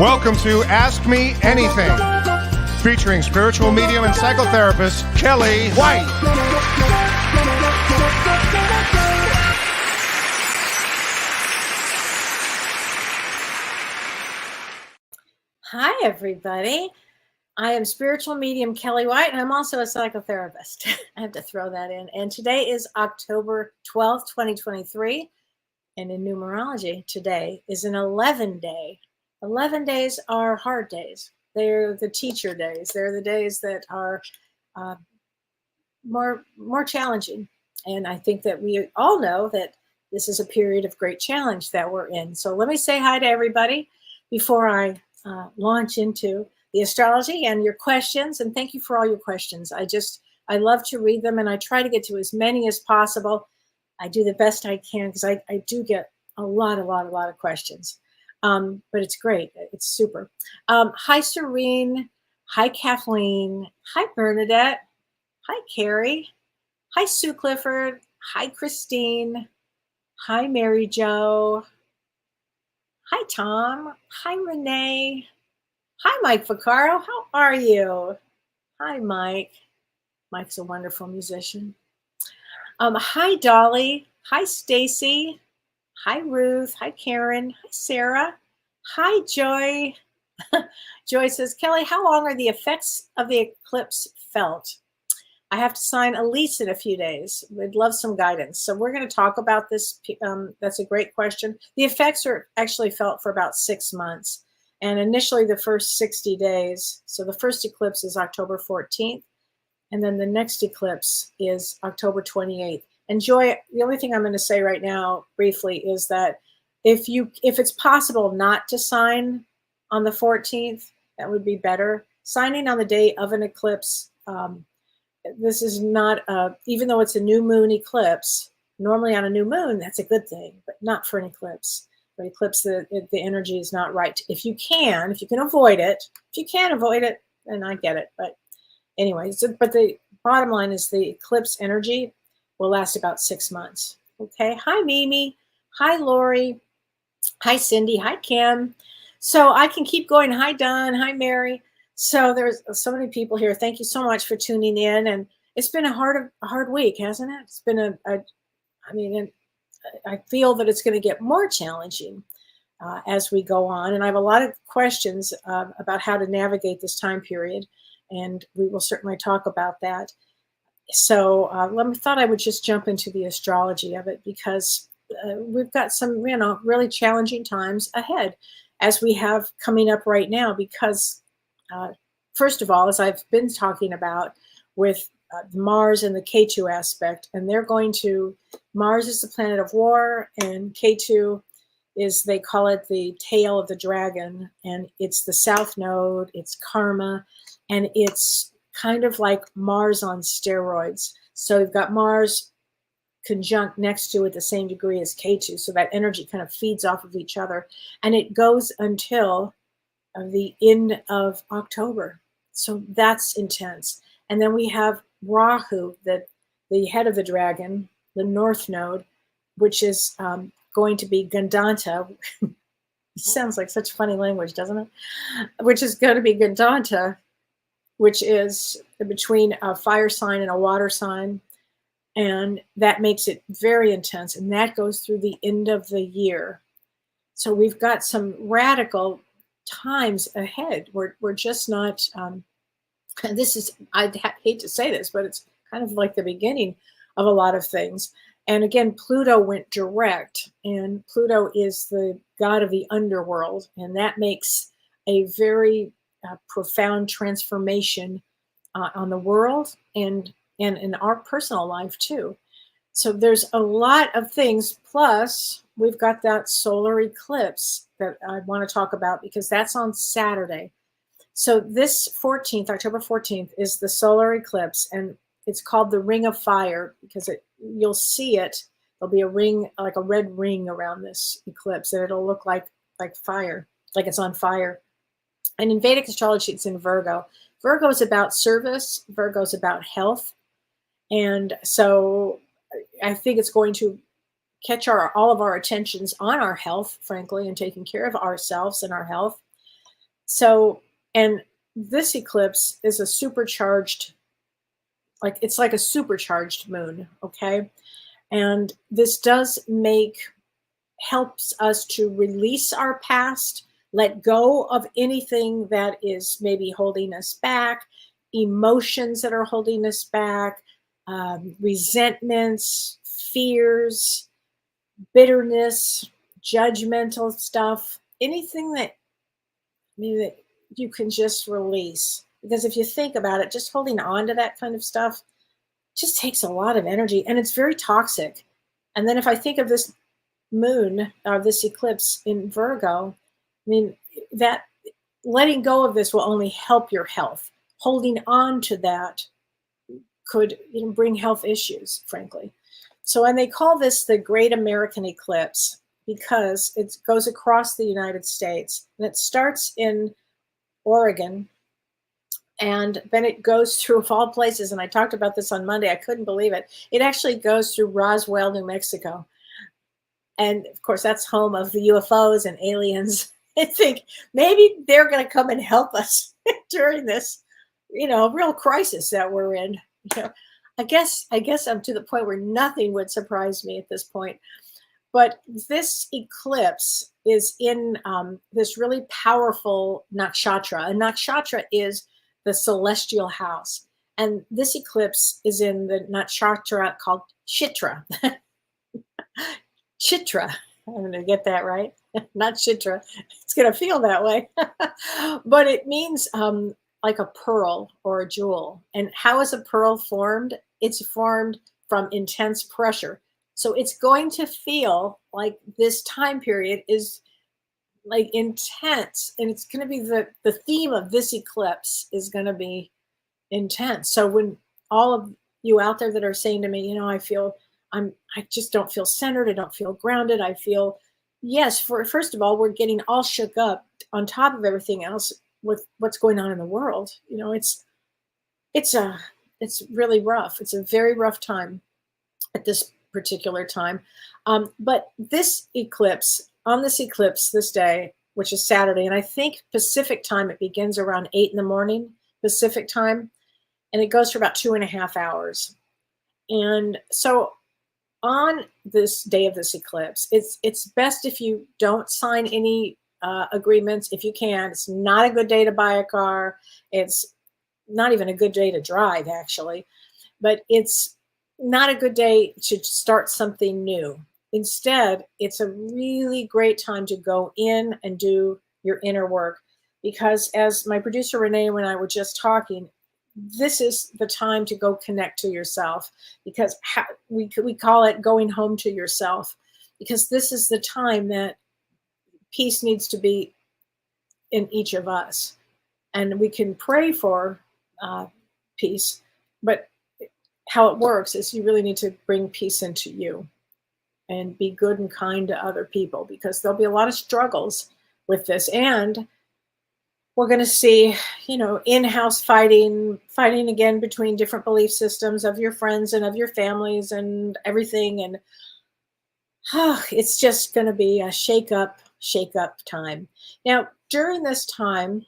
Welcome to Ask Me Anything, featuring spiritual medium and psychotherapist Kellee White. Hi, everybody. I am spiritual medium Kellee White, and I'm also a psychotherapist. I have to throw that in. And today is October 12th, 2023. And in numerology, today is an 11-day. 11 days are hard days. They're the teacher days. They're the days that are more challenging. And I think that we all know that this is a period of great challenge that we're in. So let me say hi to everybody before I launch into the astrology and your questions. And thank you for all your questions. I love to read them, and I try to get to as many as possible. I do the best I can because I do get a lot of questions. But it's great. It's super. Hi, Serene. Hi, Kathleen. Hi, Bernadette. Hi, Carrie. Hi, Sue Clifford. Hi, Christine. Hi, Mary Jo. Hi, Tom. Hi, Renee. Hi, Mike Vaccaro. How are you? Hi, Mike. Mike's a wonderful musician. Hi, Dolly. Hi, Stacy. Hi, Ruth. Hi, Karen. Hi, Sarah. Hi, Joy. Joy says, Kellee, how long are the effects of the eclipse felt? I have to sign a lease in a few days. We'd love some guidance. So we're going to talk about this. That's a great question. The effects are actually felt for about 6 months. And initially the first 60 days. So the first eclipse is October 14th. And then the next eclipse is October 28th. And Joy, the only thing I'm going to say right now briefly is that if it's possible not to sign on the 14th, that would be better. Signing on the day of an eclipse, this is not, even though it's a new moon eclipse, normally on a new moon, that's a good thing, but not for an eclipse. For an eclipse, the energy is not right. If you can avoid it, then I get it. But anyway, but the bottom line is the eclipse energy will last about 6 months. Okay. Hi, Mimi. Hi, Lori. Hi, Cindy. Hi, Kim. So I can keep going. Hi, Don. Hi, Mary. So there's so many people here. Thank you so much for tuning in. And it's been a hard week, hasn't it? It's been I feel that it's going to get more challenging as we go on. And I have a lot of questions about how to navigate this time period. And we will certainly talk about that. So thought I would just jump into the astrology of it because we've got some, really challenging times ahead as we have coming up right now. Because first of all, as I've been talking about with Mars and the K2 aspect, and Mars is the planet of war, and K2 is, they call it the tail of the dragon, and it's the south node, it's karma, and it's kind of like Mars on steroids. So you've got Mars conjunct next to it the same degree as K2. So that energy kind of feeds off of each other. And it goes until the end of October. So that's intense. And then we have Rahu, the head of the dragon, the north node, which is going to be Gandanta. It sounds like such funny language, doesn't it? Which is going to be Gandanta, which is between a fire sign and a water sign. And that makes it very intense. And that goes through the end of the year. So we've got some radical times ahead. We're just not, I hate to say this, but it's kind of like the beginning of a lot of things. And again, Pluto went direct, and Pluto is the god of the underworld. And that makes a very profound transformation on the world and in our personal life too. So there's a lot of things. Plus, we've got that solar eclipse that I want to talk about because that's on Saturday. So this 14th, October 14th, is the solar eclipse, and it's called the Ring of Fire because you'll see it. There'll be a ring, like a red ring around this eclipse, and it'll look like fire, like it's on fire. And in Vedic astrology, it's in Virgo. Virgo is about service. Virgo is about health. And so I think it's going to catch all of our attentions on our health, frankly, and taking care of ourselves and our health. So, and this eclipse is a supercharged, like it's like a supercharged moon, okay? And this does helps us to release our past, let go of anything that is maybe holding us back, emotions that are holding us back, resentments, fears, bitterness, judgmental stuff, anything that, that you can just release. Because if you think about it, just holding on to that kind of stuff just takes a lot of energy and it's very toxic. And then if I think of this moon, this eclipse in Virgo, that letting go of this will only help your health. Holding on to that could bring health issues, frankly. So, and they call this the Great American Eclipse because it goes across the United States and it starts in Oregon. And then it goes through, of all places, and I talked about this on Monday, I couldn't believe it. It actually goes through Roswell, New Mexico. And of course, that's home of the UFOs and aliens. I think maybe they're going to come and help us during this, real crisis that we're in. I guess I'm to the point where nothing would surprise me at this point. But this eclipse is in this really powerful nakshatra. And nakshatra is the celestial house. And this eclipse is in the nakshatra called Chitra. Chitra. I'm going to get that right. Not Chitra. It's going to feel that way. But it means like a pearl or a jewel. And how is a pearl formed? It's formed from intense pressure. So it's going to feel like this time period is like intense. And it's going to be the theme of this eclipse is going to be intense. So when all of you out there that are saying to me, I just don't feel centered. I don't feel grounded. I feel, yes, first of all, we're getting all shook up on top of everything else with what's going on in the world. It's really rough. It's a very rough time at this particular time. But this eclipse, this day, which is Saturday, and I think Pacific time, it begins around 8 a.m. Pacific time, and it goes for about 2.5 hours. And so on this day of this eclipse, it's best if you don't sign any agreements if you can. It's not a good day to buy a car. It's not even a good day to drive, actually. But it's not a good day to start something new. Instead, it's a really great time to go in and do your inner work. Because as my producer Renee and I were just talking, this is the time to go connect to yourself, because we call it going home to yourself, because this is the time that peace needs to be in each of us. And we can pray for peace, but how it works is you really need to bring peace into you and be good and kind to other people, because there'll be a lot of struggles with this. And we're going to see, in-house fighting again between different belief systems of your friends and of your families and everything. And it's just going to be a shake up time. Now, during this time,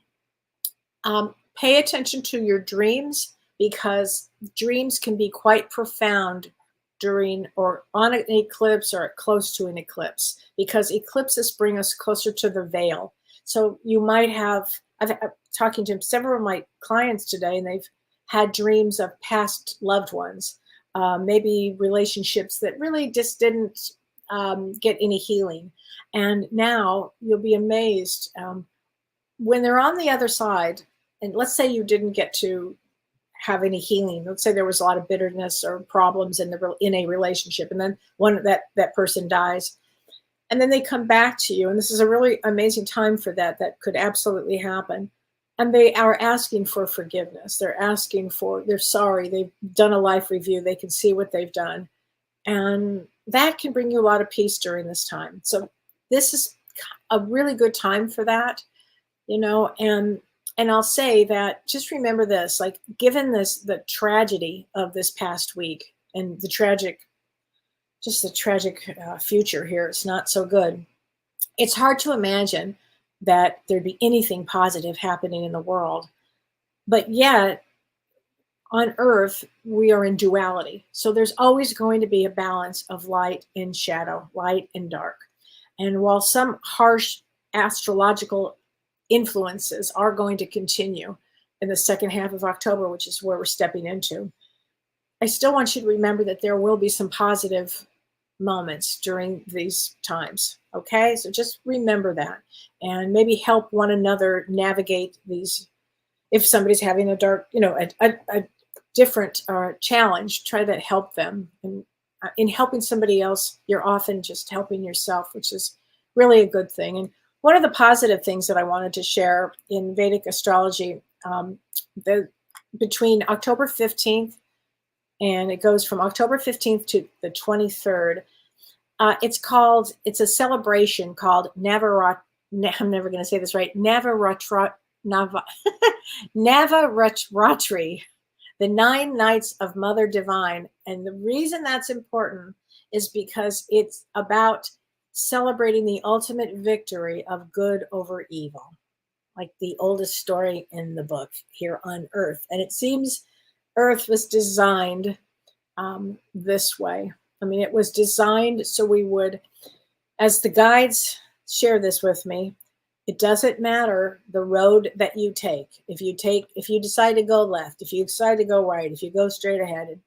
pay attention to your dreams, because dreams can be quite profound during or on an eclipse or close to an eclipse, because eclipses bring us closer to the veil. So you might have, I'm talking to several of my clients today, and they've had dreams of past loved ones, maybe relationships that really just didn't get any healing. And now you'll be amazed when they're on the other side, and let's say you didn't get to have any healing. Let's say there was a lot of bitterness or problems in a relationship, and then that person dies. And then they come back to you, and this is a really amazing time for that could absolutely happen. And they are asking for forgiveness. They're sorry. They've done a life review. They can see what they've done. And that can bring you a lot of peace during this time. So this is a really good time for that, and I'll say that just remember this, like, given the tragedy of this past week and the tragic future here, it's not so good. It's hard to imagine that there'd be anything positive happening in the world. But yet, on Earth, we are in duality. So there's always going to be a balance of light and shadow, light and dark. And while some harsh astrological influences are going to continue in the second half of October, which is where we're stepping into, I still want you to remember that there will be some positive moments during these times. Okay, so just remember that, and maybe help one another navigate these. If somebody's having a dark, a different challenge, try to help them. And in helping somebody else, you're often just helping yourself, which is really a good thing. And one of the positive things that I wanted to share in Vedic astrology, between October 15th, and it goes from October 15th to the 23rd, it's a celebration called Navarat. I'm never going to say this right. Navaratri, the 9 nights of Mother Divine. And the reason that's important is because it's about celebrating the ultimate victory of good over evil, like the oldest story in the book here on Earth. And it seems Earth was designed this way. I mean, it was designed so we would, as the guides share this with me, it doesn't matter the road that you take. If you decide to go left, if you decide to go right, if you go straight ahead,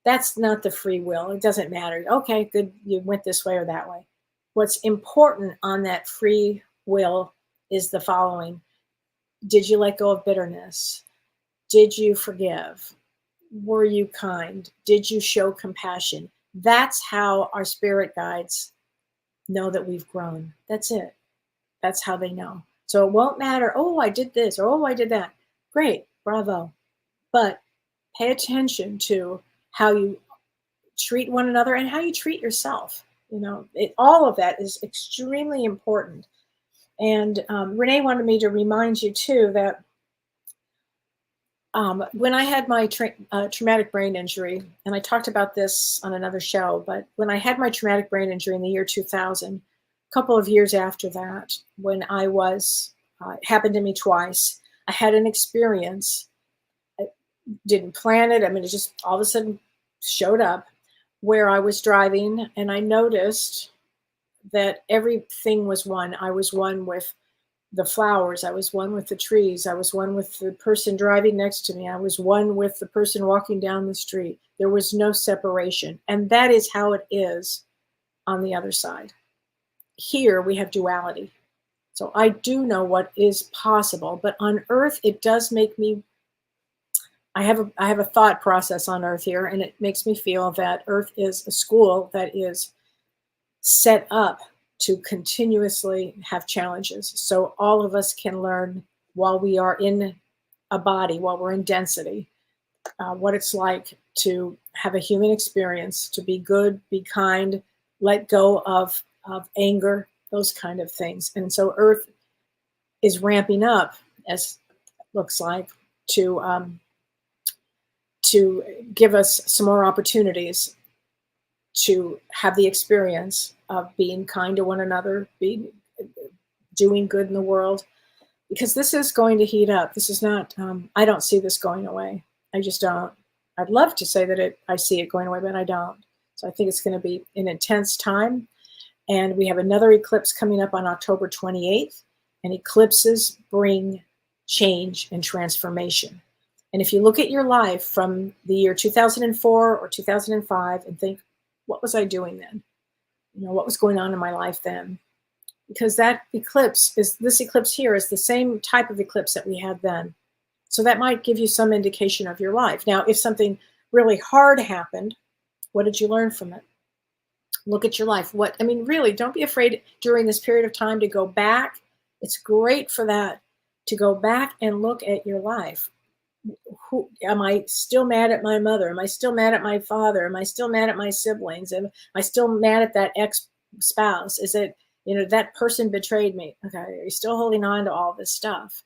that's not the free will. It doesn't matter. Okay, good, you went this way or that way. What's important on that free will is the following. Did you let go of bitterness? Did you forgive? Were you kind? Did you show compassion? That's how our spirit guides know that we've grown. That's it. That's how they know. So it won't matter, oh, I did this, or oh, I did that. Great, bravo. But pay attention to how you treat one another and how you treat yourself. All of that is extremely important. And Renee wanted me to remind you too that when I had my traumatic brain injury, and I talked about this on another show, but when I had my traumatic brain injury in the year 2000, a couple of years after that, when I was, it happened to me twice, I had an experience. I didn't plan it. I mean, it just all of a sudden showed up where I was driving, and I noticed that everything was one. I was one with the flowers. I was one with the trees. I was one with the person driving next to me. I was one with the person walking down the street. There was no separation. And that is how it is on the other side. Here we have duality. So I do know what is possible, but on Earth, it does make me, I have a thought process on Earth here, and it makes me feel that Earth is a school that is set up to continuously have challenges. So all of us can learn while we are in a body, while we're in density, what it's like to have a human experience, to be good, be kind, let go of anger, those kind of things. And so Earth is ramping up, as it looks like, to give us some more opportunities to have the experience of being kind to one another, doing good in the world, because this is going to heat up. This is not, I don't see this going away. I just don't. I'd love to say that I see it going away, but I don't. So I think it's going to be an intense time. And we have another eclipse coming up on October 28th, and eclipses bring change and transformation. And if you look at your life from the year 2004 or 2005 and think, what was I doing then? What was going on in my life then? Because this eclipse here is the same type of eclipse that we had then. So that might give you some indication of your life. Now, if something really hard happened, what did you learn from it? Look at your life. Really, don't be afraid during this period of time to go back. It's great for that, to go back and look at your life. Am I still mad at my mother? Am I still mad at my father? Am I still mad at my siblings? Am I still mad at that ex-spouse? Is it, that person betrayed me? Okay, are you still holding on to all this stuff?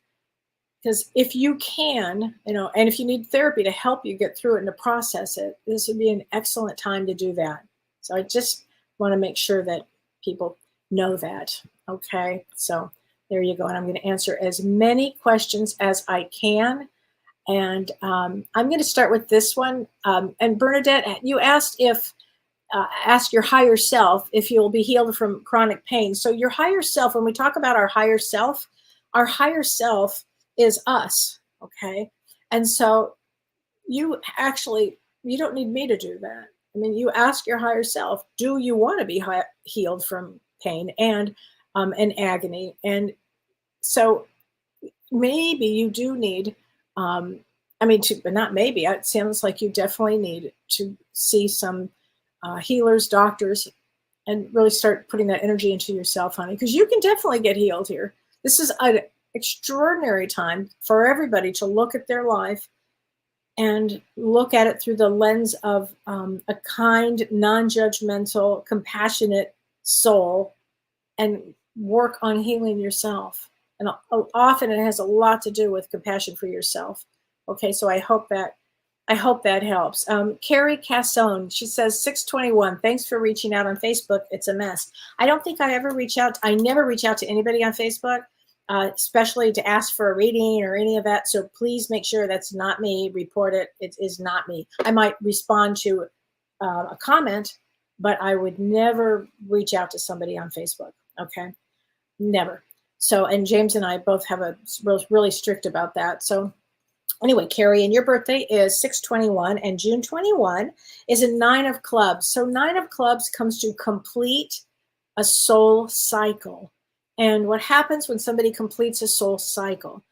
Because if you can, and if you need therapy to help you get through it and to process it, this would be an excellent time to do that. So I just want to make sure that people know that. Okay, so There you go. And I'm going to answer as many questions as I can. And I'm going to start with this one. And Bernadette, you asked if, ask your higher self if you'll be healed from chronic pain. So your higher self, when we talk about our higher self is us, okay? And so you don't need me to do that. I mean, you ask your higher self, do you want to be healed from pain and agony? And so maybe you do need, but not maybe, it sounds like you definitely need to see some healers, doctors, and really start putting that energy into yourself, honey, because you can definitely get healed here. This is an extraordinary time for everybody to look at their life and look at it through the lens of a kind, non-judgmental, compassionate soul and work on healing yourself. And often it has a lot to do with compassion for yourself. Okay, so I hope that helps. Carrie Cassone, she says 621. Thanks for reaching out on Facebook. It's a mess. I don't think I ever reach out. I never reach out to anybody on Facebook, especially to ask for a reading or any of that. So please make sure that's not me. Report it. It is not me. I might respond to a comment, but I would never reach out to somebody on Facebook. Okay, never. So, and James and I both have really strict about that. So anyway, Carrie, and your birthday is 6/21, and June 21 is a 9 of clubs. So 9 of clubs comes to complete a soul cycle. And what happens when somebody completes a soul cycle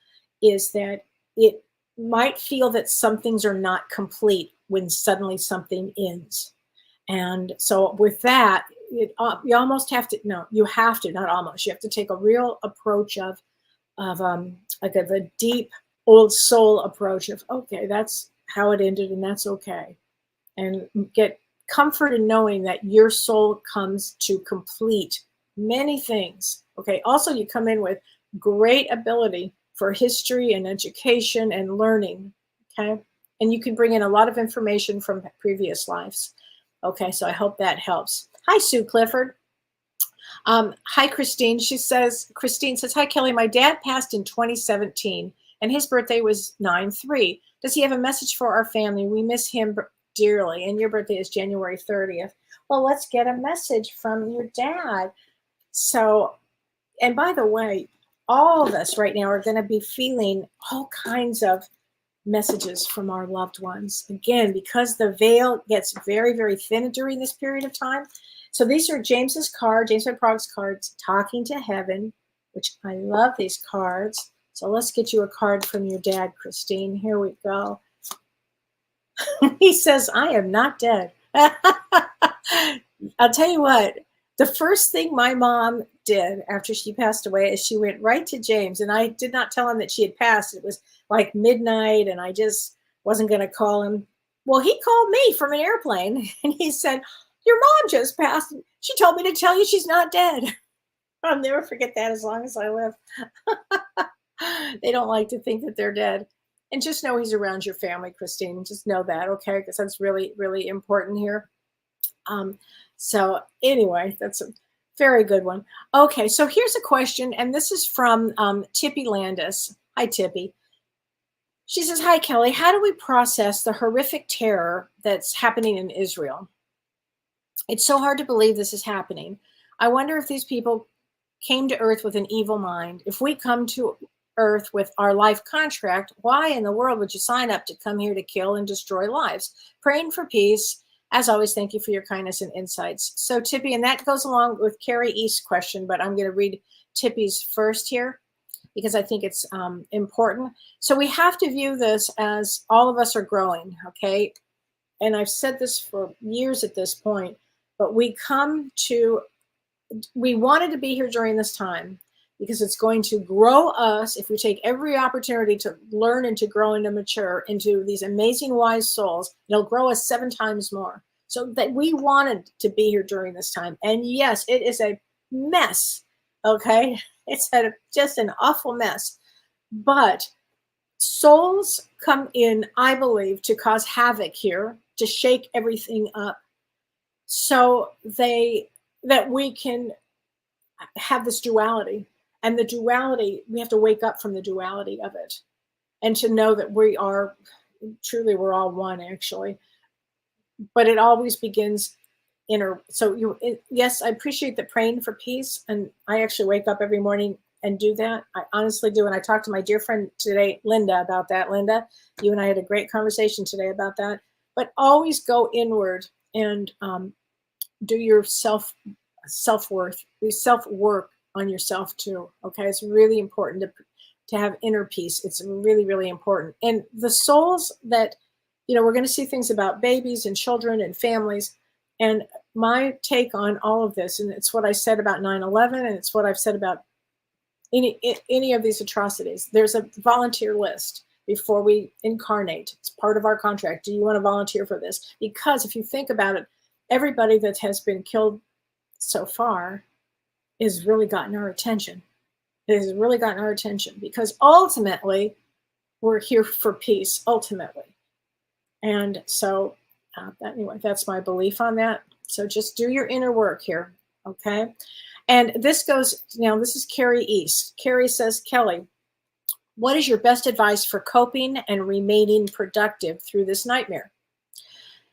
is that it might feel that some things are not complete when suddenly something ends. And so with that, you almost have to, no, you have to, not almost, you have to take a real approach of a deep old soul approach of, okay, that's how it ended and that's okay. And get comfort in knowing that your soul comes to complete many things. Okay. Also, you come in with great ability for history and education and learning. Okay. And you can bring in a lot of information from previous lives. Okay. So I hope that helps. Hi, Sue Clifford. Hi, Christine. Christine says, hi, Kellee. My dad passed in 2017 and his birthday was 9/3. Does he have a message for our family? We miss him dearly. And your birthday is January 30th. Well, let's get a message from your dad. So, and by the way, all of us right now are going to be feeling all kinds of messages from our loved ones. Again, because the veil gets very, very thin during this period of time. So these are James's card, James Van Prague's cards, Talking to Heaven, which I love these cards. So let's get you a card from your dad, Christine. Here we go. He says, I am not dead. I'll tell you what, the first thing my mom did after she passed away is she went right to James. And I did not tell him that she had passed. It was like midnight and I just wasn't going to call him. Well, he called me from an airplane and he said, your mom just passed. She told me to tell you she's not dead. I'll never forget that as long as I live. They don't like to think that they're dead. And just know he's around your family, Christine. Just know that, okay? Because that's really, really important here. So anyway, that's a very good one. Okay, so here's a question, and this is from Tippy Landis. Hi, Tippy. She says, hi, Kellee. How do we process the horrific terror that's happening in Israel? It's so hard to believe this is happening. I wonder if these people came to Earth with an evil mind. If we come to Earth with our life contract, why in the world would you sign up to come here to kill and destroy lives? Praying for peace. As always, thank you for your kindness and insights. So Tippy, and that goes along with Carrie East's question, but I'm going to read Tippy's first here because I think it's important. So we have to view this as all of us are growing, okay? And I've said this for years at this point, but we wanted to be here during this time because it's going to grow us if we take every opportunity to learn and to grow and to mature into these amazing wise souls. It'll grow us 7 times more. So that we wanted to be here during this time. And yes, it is a mess, okay? It's just an awful mess. But souls come in, I believe, to cause havoc here, to shake everything up so that we can have this duality. And the duality, we have to wake up from the duality of it, and to know that we are truly, we're all one, actually. But it always begins inner. So yes, I appreciate the praying for peace, and I actually wake up every morning and do that. I honestly do. And I talked to my dear friend today, Linda, about that. Linda, you and I had a great conversation today about that. But always go inward and do your self-worth, do self-work on yourself too. Okay, it's really important to have inner peace. It's really, really important. And the souls that, we're going to see things about babies and children and families. And my take on all of this, and it's what I said about 9/11, and it's what I've said about any of these atrocities. There's a volunteer list before we incarnate. It's part of our contract. Do you want to volunteer for this? Because if you think about it, everybody that has been killed so far has really gotten our attention. It has really gotten our attention because ultimately we're here for peace, ultimately. And so anyway, that's my belief on that. So just do your inner work here, okay? And this goes, now this is Carrie East. Carrie says, Kellee, what is your best advice for coping and remaining productive through this nightmare?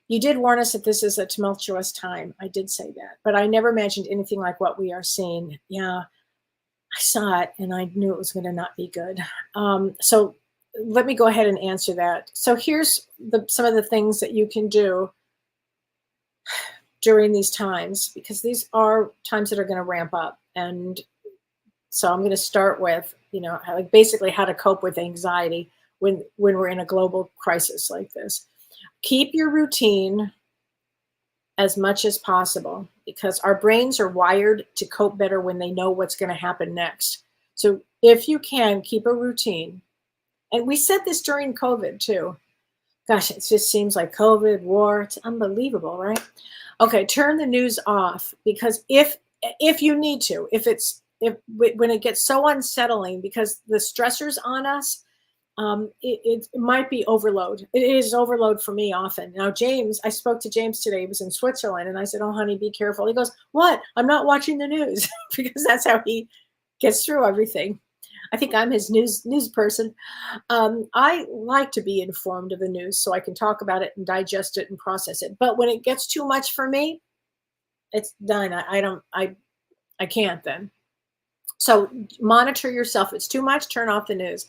You did warn us that this is a tumultuous time. I did say that, but I never imagined anything like what we are seeing. Yeah, I saw it and I knew it was going to not be good. So let me go ahead and answer that. So here's some of the things that you can do during these times, because these are times that are going to ramp up. And so I'm going to start with, like basically how to cope with anxiety when we're in a global crisis like this. Keep your routine as much as possible, because our brains are wired to cope better when they know what's going to happen next. So if you can, keep a routine. And we said this during COVID too. Gosh, it just seems like COVID, war, it's unbelievable, right? Okay, turn the news off, because if you need to, when it gets so unsettling because the stressors on us, it might be overload. It is overload for me often. Now, James, I spoke to James today. He was in Switzerland, and I said, "Oh, honey, be careful." He goes, "What? I'm not watching the news," because that's how he gets through everything. I think I'm his news person. I like to be informed of the news so I can talk about it and digest it and process it. But when it gets too much for me, it's done. I can't then. So monitor yourself. If it's too much, turn off the news.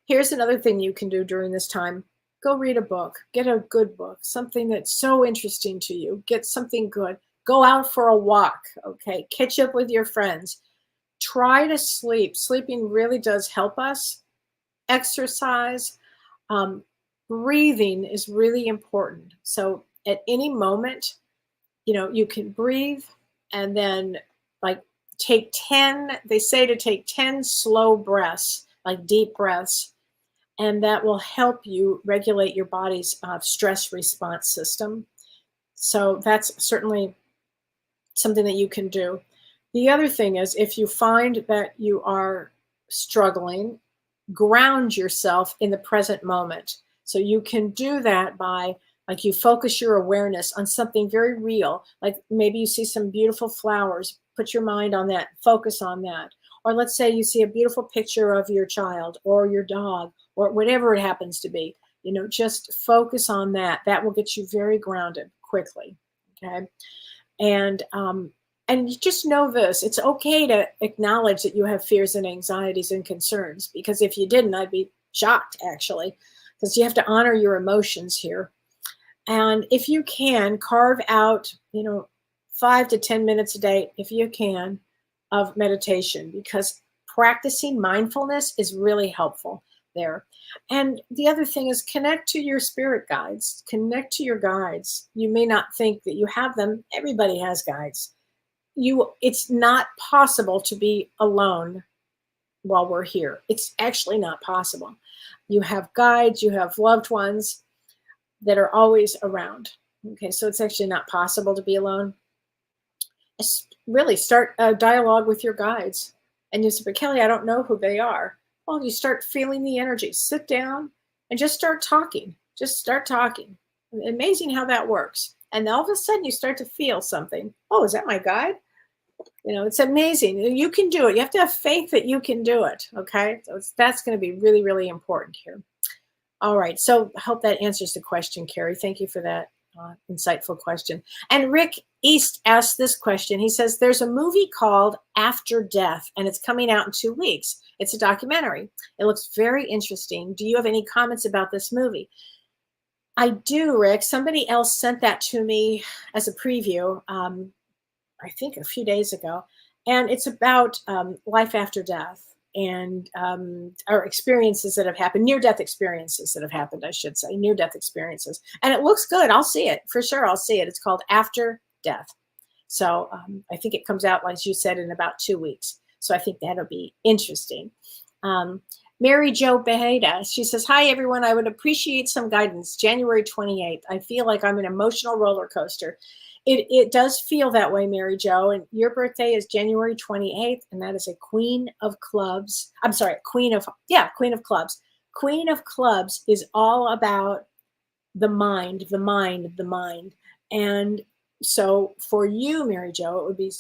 Here's another thing you can do during this time. Go read a book. Get a good book, something that's so interesting to you. Get something good. Go out for a walk, okay? Catch up with your friends. Try to sleep. Sleeping really does help us. Exercise. Breathing is really important. So at any moment, you can breathe and then like take 10, they say to take 10 slow breaths, like deep breaths, and that will help you regulate your body's stress response system. So that's certainly something that you can do. The other thing is, if you find that you are struggling, ground yourself in the present moment. So you can do that by, like, you focus your awareness on something very real. Like maybe you see some beautiful flowers, put your mind on that, focus on that. Or let's say you see a beautiful picture of your child or your dog or whatever it happens to be, just focus on that. That will get you very grounded quickly. Okay. And you just know this, it's okay to acknowledge that you have fears and anxieties and concerns, because if you didn't, I'd be shocked actually, because you have to honor your emotions here. And if you can, carve out, 5 to 10 minutes a day, if you can, of meditation, because practicing mindfulness is really helpful there. And the other thing is, connect to your spirit guides. Connect to your guides. You may not think that you have them. Everybody has guides. It's not possible to be alone while we're here. It's actually not possible. You have guides, you have loved ones that are always around. Okay, so it's actually not possible to be alone. Really start a dialogue with your guides. And you say, "But Kellee, I don't know who they are." Well, you start feeling the energy. Sit down and just start talking. Just start talking. Amazing how that works. And all of a sudden you start to feel something. Oh, is that my guide? You know, it's amazing. You can do it. You have to have faith that you can do it. Okay. So that's going to be really, really important here. All right. So I hope that answers the question, Carrie. Thank you for that insightful question. And Rick East asked this question. He says, there's a movie called After Death, and it's coming out in 2 weeks. It's a documentary. It looks very interesting. Do you have any comments about this movie? I do, Rick. Somebody else sent that to me as a preview. I think a few days ago, and it's about life after death and our experiences that have happened, near-death experiences that have happened, I should say, near-death experiences. And it looks good. I'll see it for sure. I'll see it. It's called After Death. So I think it comes out, like you said, in about 2 weeks. So I think that'll be interesting. Mary Jo Beheda, she says, hi, everyone. I would appreciate some guidance. January 28th. I feel like I'm an emotional roller coaster. It does feel that way, Mary Jo. And your birthday is January 28th, and that is a Queen of Clubs. I'm sorry, Queen of Clubs. Queen of Clubs is all about the mind, the mind, the mind. And so for you, Mary Jo, it would be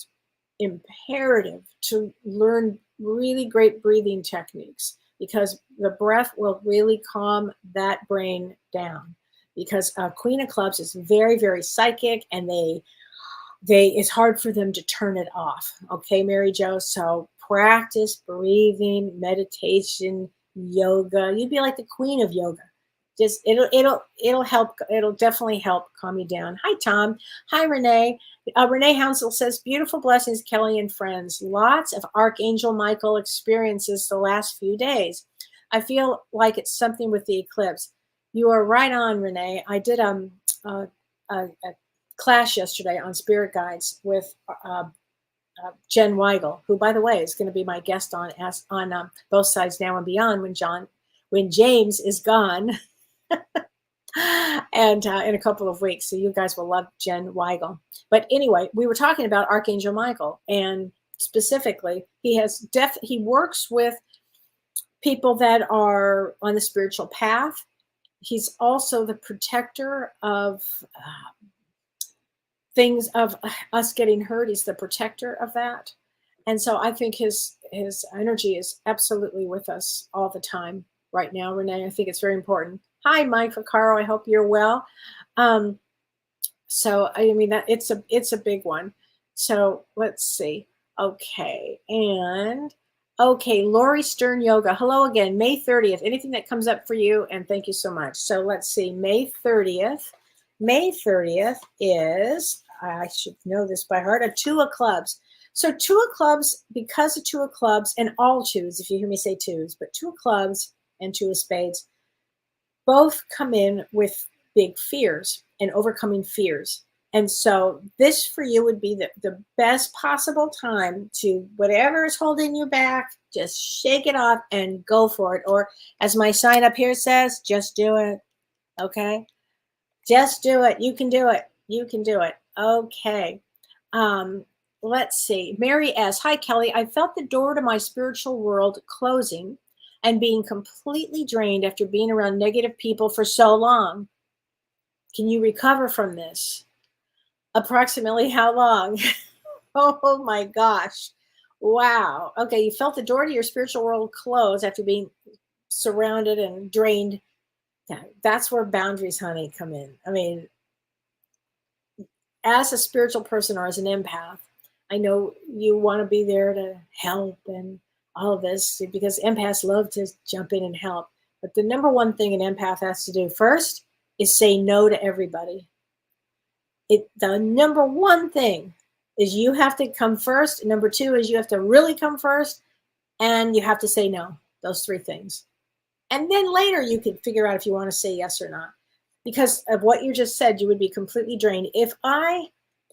imperative to learn really great breathing techniques, because the breath will really calm that brain down. Because Queen of Clubs is very, very psychic, and it's hard for them to turn it off. Okay, Mary Jo. So practice breathing, meditation, yoga. You'd be like the queen of yoga. Just it'll help. It'll definitely help calm you down. Hi, Tom. Hi, Renee. Renee Hounsel says, beautiful blessings, Kellee and friends. Lots of Archangel Michael experiences the last few days. I feel like it's something with the eclipse. You are right on, Renee. I did a class yesterday on spirit guides with Jen Weigel, who, by the way, is going to be my guest on Both Sides Now and Beyond when James is gone, and in a couple of weeks. So you guys will love Jen Weigel. But anyway, we were talking about Archangel Michael, and specifically, he works with people that are on the spiritual path. He's also the protector of things of us getting hurt. He's the protector of that. And so I think his energy is absolutely with us all the time right now, Renee. I think it's very important. Hi, Mike Vaccaro. I hope you're well. So, I mean, it's a big one. So let's see. Okay. And okay, Lori Stern Yoga. Hello again. May 30th. Anything that comes up for you, and thank you so much. So let's see. May 30th. May 30th is, I should know this by heart, a Two of Clubs. So Two of Clubs, because of Two of Clubs, and all twos, if you hear me say twos, but Two of Clubs and Two of Spades both come in with big fears and overcoming fears. And so this for you would be the best possible time to, whatever is holding you back, just shake it off and go for it. Or as my sign up here says, just do it. Okay? Just do it. You can do it. You can do it. Okay. Let's see. Mary S. Hi, Kellee. I felt the door to my spiritual world closing and being completely drained after being around negative people for so long. Can you recover from this? Approximately how long? Oh my gosh. Wow. Okay, you felt the door to your spiritual world close after being surrounded and drained. That's where boundaries, honey, come in. I mean, as a spiritual person or as an empath, I know you want to be there to help and all of this, because empaths love to jump in and help. But the number one thing an empath has to do first is say no to everybody. The number one thing is you have to come first. Number two is you have to really come first, and you have to say no. Those three things. And then later you can figure out if you want to say yes or not. Because of what you just said, you would be completely drained. If I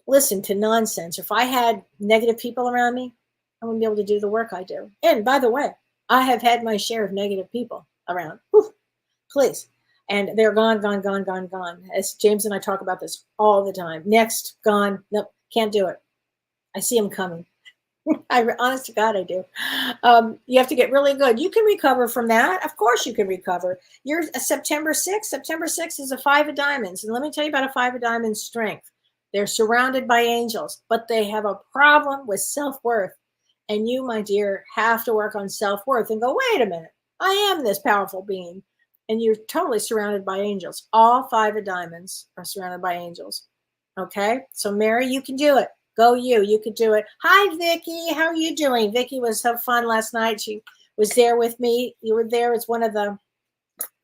listened to nonsense, if I had negative people around me, I wouldn't be able to do the work I do. And by the way, I have had my share of negative people around. Whew, please. And they're gone, gone, gone, gone, gone. As James and I talk about this all the time. Next, gone. Nope, can't do it. I see them coming. Honest to God, I do. You have to get really good. You can recover from that. Of course you can recover. You're September 6th. September 6th is a 5 of diamonds. And let me tell you about a 5 of diamonds strength. They're surrounded by angels, but they have a problem with self-worth. And you, my dear, have to work on self-worth and go, wait a minute, I am this powerful being. And you're totally surrounded by angels. All 5 of diamonds are surrounded by angels. Okay, so Mary, you can do it. Go you can do it. Hi, Vicky, how are you doing? Vicky was so fun last night. She was there with me. You were there as one of the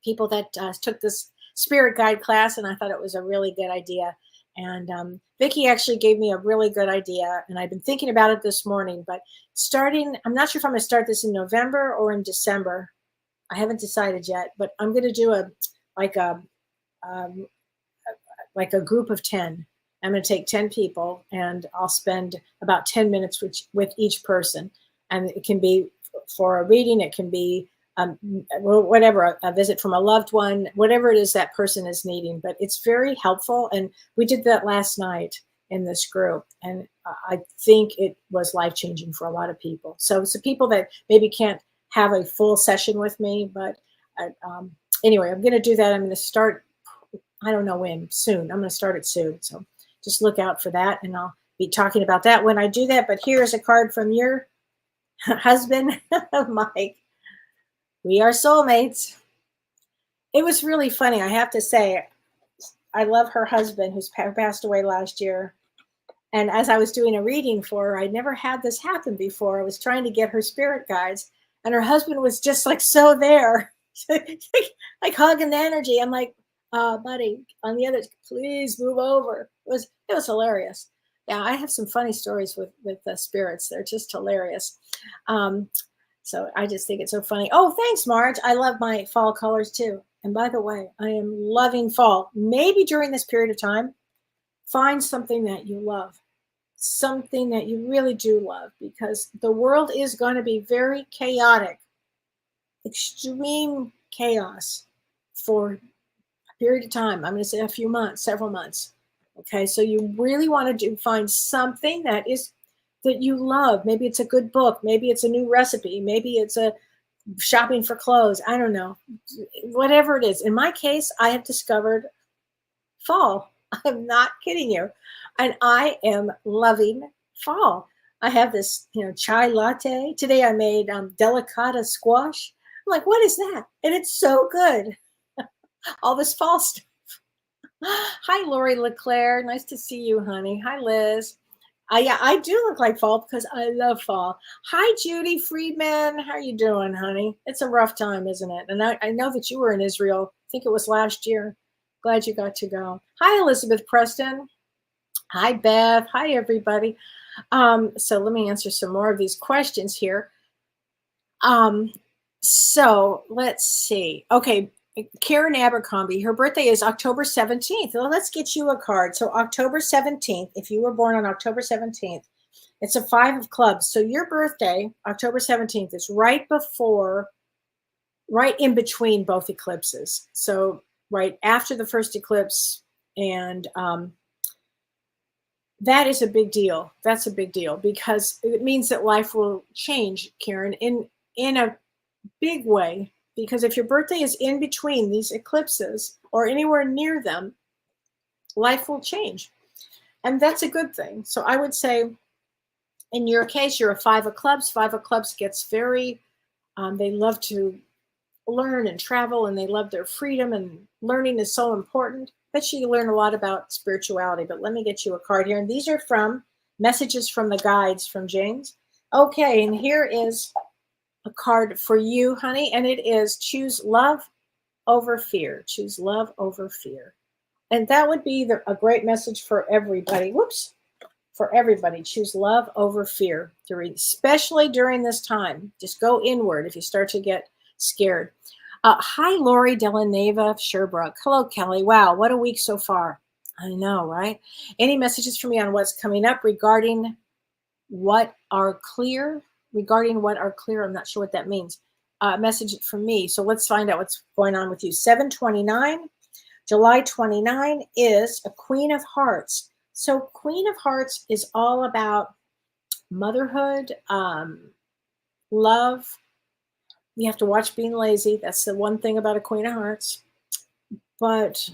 people that took this spirit guide class, and I thought it was a really good idea. And Vicky actually gave me a really good idea, and I've been thinking about it this morning. But starting, I'm not sure if I'm going to start this in November or in December. I haven't decided yet, but I'm going to do like a group of 10. I'm going to take 10 people, and I'll spend about 10 minutes with each person. And it can be for a reading. It can be whatever, a visit from a loved one, whatever it is that person is needing. But it's very helpful. And we did that last night in this group. And I think it was life-changing for a lot of people. So it's the people that maybe can't have a full session with me. But anyway, I'm going to do that. I'm going to start, I don't know when, soon. I'm going to start it soon. So just look out for that, and I'll be talking about that when I do that. But here's a card from your husband, Mike. We are soulmates. It was really funny, I have to say. I love her husband, who's passed away last year. And as I was doing a reading for her, I'd never had this happen before. I was trying to get her spirit guides, and her husband was just like so there, like hugging the energy. I'm like, buddy, on the other, please move over. It was hilarious. Yeah, I have some funny stories with the spirits. They're just hilarious. So I just think it's so funny. Oh, thanks, Marge. I love my fall colors too. And by the way, I am loving fall. Maybe during this period of time, find something that you love, something that you really do love, because the world is going to be very chaotic, extreme chaos for period of time. I'm going to say a few months, several months. Okay, so you really want to find something that you love. Maybe it's a good book. Maybe it's a new recipe. Maybe it's a shopping for clothes. I don't know. Whatever it is. In my case, I have discovered fall. I'm not kidding you. And I am loving fall. I have this, chai latte. Today I made delicata squash. I'm like, what is that? And it's so good. All this fall stuff. Hi, Lori LeClaire. Nice to see you, honey. Hi, Liz. Yeah, I do look like fall because I love fall. Hi, Judy Friedman. How are you doing, honey? It's a rough time, isn't it? And I know that you were in Israel. I think it was last year. Glad you got to go. Hi, Elizabeth Preston. Hi, Beth. Hi, everybody. So let me answer some more of these questions here. So let's see. Okay. Karen Abercrombie, her birthday is October 17th. Well, let's get you a card. So October 17th, if you were born on October 17th, it's a 5 of clubs. So your birthday, October 17th, is right in between both eclipses. So right after the first eclipse, and that is a big deal. That's a big deal because it means that life will change, Karen, in a big way. Because if your birthday is in between these eclipses or anywhere near them, life will change. And that's a good thing. So I would say, in your case, you're a 5 of clubs. 5 of clubs gets very, they love to learn and travel, and they love their freedom, and learning is so important. Bet you learn a lot about spirituality. But let me get you a card here. And these are from messages from the guides from James. Okay, and here is a card for you, honey, and it is choose love over fear. Choose love over fear. And that would be a great message for everybody. Whoops. For everybody, choose love over fear, especially during this time. Just go inward if you start to get scared. Hi, Lori Delaneva of Sherbrooke. Hello, Kelly. Wow, what a week so far. I know, right? Any messages for me on what's coming up regarding what are clear? Regarding what are clear, I'm not sure what that means. Message from me. So let's find out what's going on with you. 7/29, July 29 is a Queen of Hearts. So Queen of Hearts is all about motherhood, love. You have to watch being lazy. That's the one thing about a Queen of Hearts. But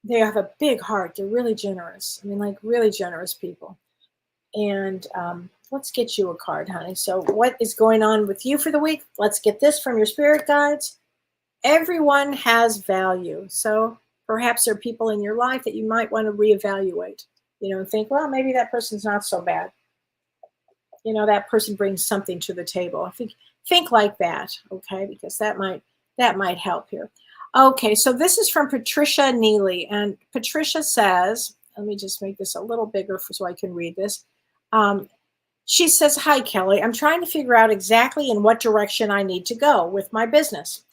they have a big heart. They're really generous. I mean, like really generous people. And let's get you a card, honey. So what is going on with you for the week? Let's get this from your spirit guides. Everyone has value. So perhaps there are people in your life that you might want to reevaluate, and think, well, maybe that person's not so bad. That person brings something to the table. I think like that, okay? Because that might help here. Okay, so this is from Patricia Neely, and Patricia says, let me just make this a little bigger so I can read this. She says, hi, Kellee. I'm trying to figure out exactly in what direction I need to go with my business.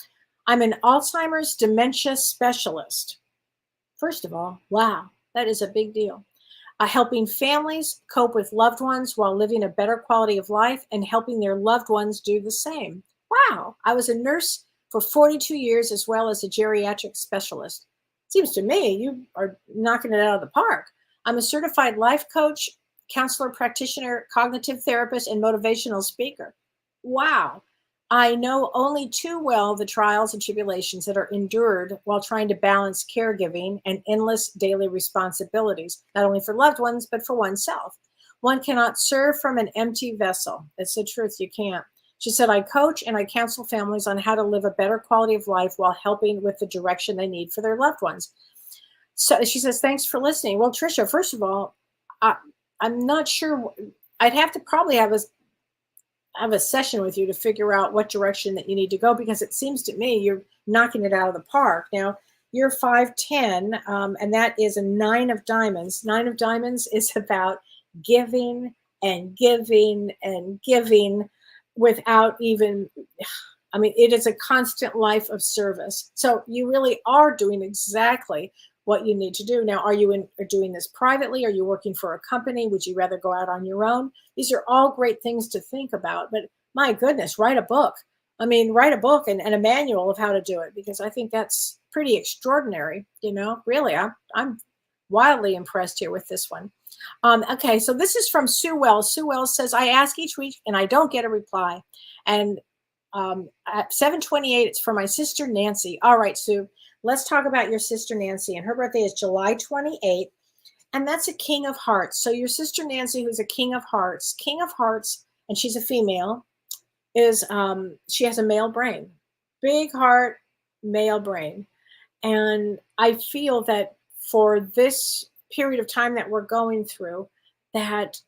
I'm an Alzheimer's dementia specialist. First of all, wow, that is a big deal. Helping families cope with loved ones while living a better quality of life and helping their loved ones do the same. Wow. I was a nurse for 42 years as well as a geriatric specialist. Seems to me you are knocking it out of the park. I'm a certified life coach, counselor, practitioner, cognitive therapist, and motivational speaker. Wow. I know only too well the trials and tribulations that are endured while trying to balance caregiving and endless daily responsibilities, not only for loved ones, but for oneself. One cannot serve from an empty vessel. It's the truth, you can't. She said, I coach and I counsel families on how to live a better quality of life while helping with the direction they need for their loved ones. So she says, thanks for listening. Well, Tricia, first of all, I'm not sure. I'd have to probably have a session with you to figure out what direction that you need to go, because it seems to me you're knocking it out of the park. Now, you're 5'10", and that is a 9 of diamonds. 9 of diamonds is about giving and giving and giving without even, it is a constant life of service. So you really are doing exactly what you need to do. Now, are you doing this privately? Are you working for a company? Would you rather go out on your own? These are all great things to think about, but my goodness, write a book. Write a book and a manual of how to do it, because I think that's pretty extraordinary. Really, I'm wildly impressed here with this one. Okay, so this is from Sue Wells. Sue Wells says, I ask each week and I don't get a reply. And at 7:28, it's for my sister Nancy. All right, Sue, let's talk about your sister Nancy. And her birthday is July 28th. And that's a King of Hearts. So your sister Nancy, who's a King of Hearts, and she's a female, is she has a male brain. Big heart, male brain. And I feel that for this period of time that we're going through, that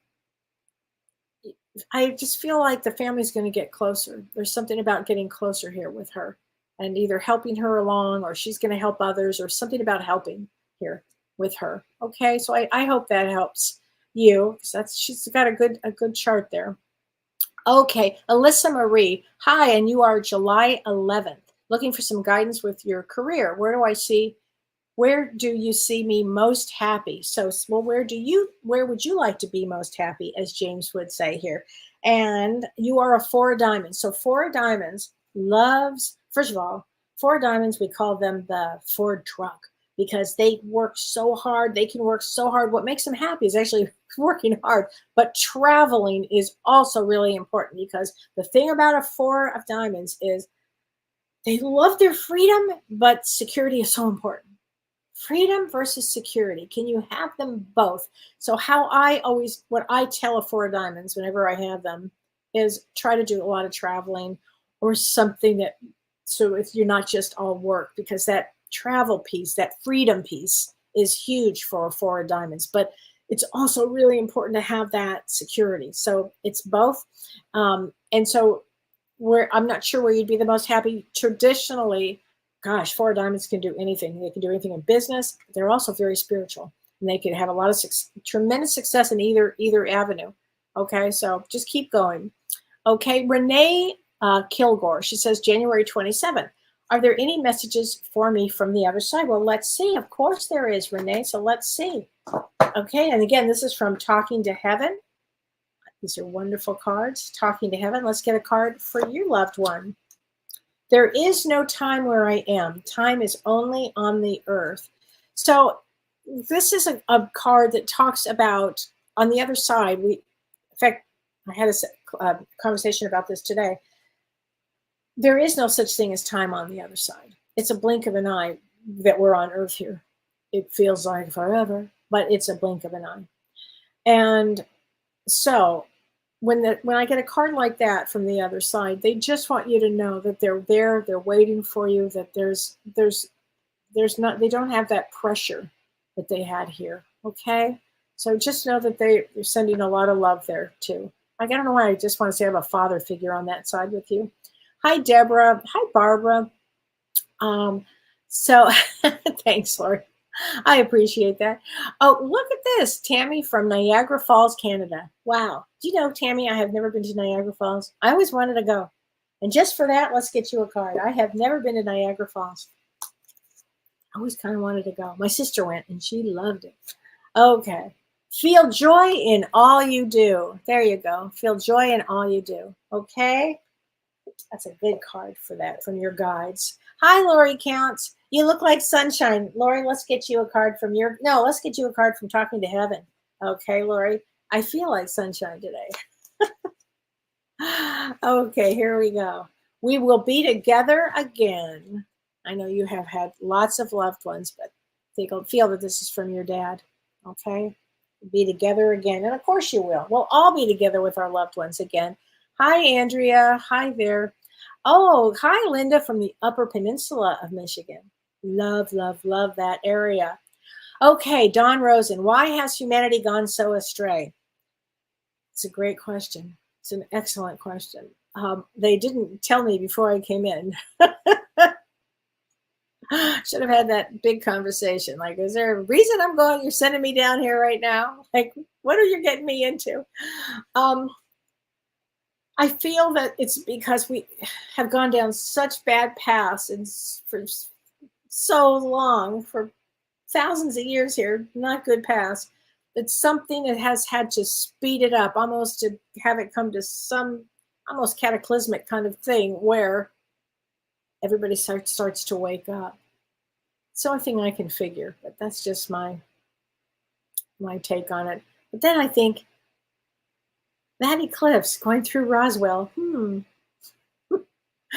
I just feel like the family's going to get closer. There's something about getting closer here with her and either helping her along, or she's going to help others, or something about helping here with her. Okay, so I hope that helps you. She's got a good chart there. Okay, Alyssa Marie, hi, and you are July 11th. Looking for some guidance with your career. Where do you see me most happy? So, well, where would you like to be most happy, as James would say here? And you are a 4 of diamonds. So 4 of diamonds loves, first of all, 4 of diamonds, we call them the Ford truck, because they work so hard. They can work so hard. What makes them happy is actually working hard, but traveling is also really important, because the thing about a 4 of diamonds is they love their freedom, but security is so important. Freedom versus security. Can you have them both? So what I tell a 4 of diamonds whenever I have them is try to do a lot of traveling or something so if you're not just all work, because that travel piece, that freedom piece is huge for a 4 of diamonds, but it's also really important to have that security. So it's both. And so I'm not sure where you'd be the most happy. Traditionally, gosh, 4 of diamonds can do anything. They can do anything in business. They're also very spiritual, and they can have a lot of tremendous success in either avenue. Okay, so just keep going. Okay, Renee Kilgore, she says January 27th. Are there any messages for me from the other side? Well, let's see. Of course there is, Renee. So let's see. Okay, and again, this is from Talking to Heaven. These are wonderful cards. Talking to Heaven. Let's get a card for your loved one. There is no time where I am. Time is only on the earth. So this is a card that talks about on the other side. In fact, I had a conversation about this today. There is no such thing as time on the other side. It's a blink of an eye that we're on earth here. it feels like forever, but it's a blink of an eye. And so when I get a card like that from the other side, they just want you to know that they're there, they're waiting for you, that there's not, they don't have that pressure that they had here. Okay. So just know that they're sending a lot of love there too. I don't know why I just want to say I have a father figure on that side with you. Hi, Deborah. Hi, Barbara. So thanks, Lori. I appreciate that. Oh, look at this. Tammy from Niagara Falls, Canada. Wow. Do you know, Tammy, I have never been to Niagara Falls. I always wanted to go. And just for that, let's get you a card. I have never been to Niagara Falls. I always kind of wanted to go. My sister went and she loved it. Okay. Feel joy in all you do. There you go. Feel joy in all you do. Okay. That's a good card for that from your guides. Hi, Lori Counts. You look like sunshine. Lori, let's get you a card from let's get you a card from Talking to Heaven. Okay, Lori. I feel like sunshine today. Okay, here we go. We will be together again. I know you have had lots of loved ones, but feel that this is from your dad. Okay? Be together again. And of course you will. We'll all be together with our loved ones again. Hi, Andrea. Hi there. Oh, hi, Linda from the Upper Peninsula of Michigan. Love, love, love that area. Okay, Don Rosen. Why has humanity gone so astray? It's a great question. It's an excellent question. They didn't tell me before I came in. Should have had that big conversation. Like, is there a reason you're sending me down here right now? Like, what are you getting me into? I feel that it's because we have gone down such bad paths and for so long, for thousands of years here, not good paths. It's something that has had to speed it up, almost to have it come to some almost cataclysmic kind of thing where everybody starts to wake up. It's the only thing I can figure, but that's just my take on it. But then I think that eclipse going through Roswell,